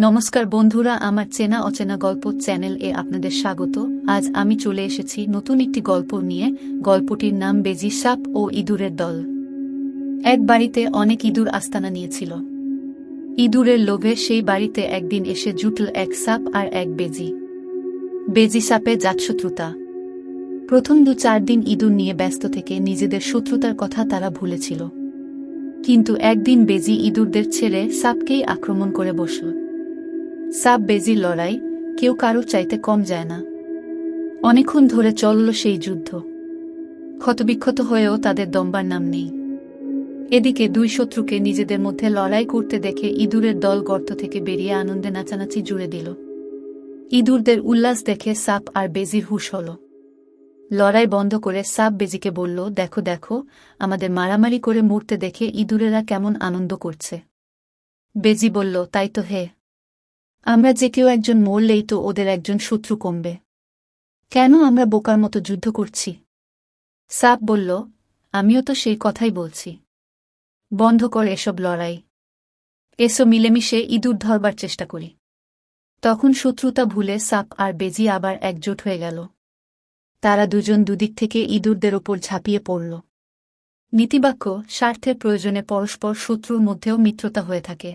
নমস্কার বন্ধুরা, আমার চেনা অচেনা গল্প চ্যানেল এ আপনাদের স্বাগত। আজ আমি চলে এসেছি নতুন একটি গল্প নিয়ে। গল্পটির নাম বেজি, সাপ ও ইঁদুরের দল। এক বাড়িতে অনেক ইঁদুর আস্তানা নিয়েছিল। ইঁদুরের লোভে সেই বাড়িতে একদিন এসে জুটল এক সাপ আর এক বেজি। বেজি সাপে জাতশত্রুতা। প্রথম 2-4 দিন ইঁদুর নিয়ে ব্যস্ত থেকে নিজেদের শত্রুতার কথা তারা ভুলেছিল। কিন্তু একদিন বেজি ইঁদুরদের ছেড়ে সাপকেই আক্রমণ করে বসল। সাপ বেজির লড়াই কেউ কারো চাইতে কম যায় না। অনেকক্ষণ ধরে চলল সেই যুদ্ধ। ক্ষতবিক্ষত হয়েও তাদের দমবার নাম নেই। এদিকে দুই শত্রুকে নিজেদের মধ্যে লড়াই করতে দেখে ইঁদুরের দল গর্ত থেকে বেরিয়ে আনন্দে নাচানাচি জুড়ে দিল। ইঁদুরদের উল্লাস দেখে সাপ আর বেজির হুঁশ হল। লড়াই বন্ধ করে সাপ বেজিকে বলল, দেখো দেখো, আমাদের মারামারি করে মরতে দেখে ইঁদুরেরা কেমন আনন্দ করছে। বেজি বলল, তাই তো হে, আমরা যে কেউ একজন মরলেই তো ওদের একজন শত্রু কমবে। কেন আমরা বোকার মতো যুদ্ধ করছি? সাপ বলল, আমিও তো সেই কথাই বলছি। বন্ধ কর এসব লড়াই, এসো মিলেমিশে ইঁদুর ধরবার চেষ্টা করি। তখন শত্রুতা ভুলে সাপ আর বেজি আবার একজোট হয়ে গেল। তারা দুজন দুদিক থেকে ইঁদুরদের ওপর ঝাঁপিয়ে পড়ল। নীতিবাক্য, স্বার্থের প্রয়োজনে পরস্পর শত্রুর মধ্যেও মিত্রতা হয়ে থাকে।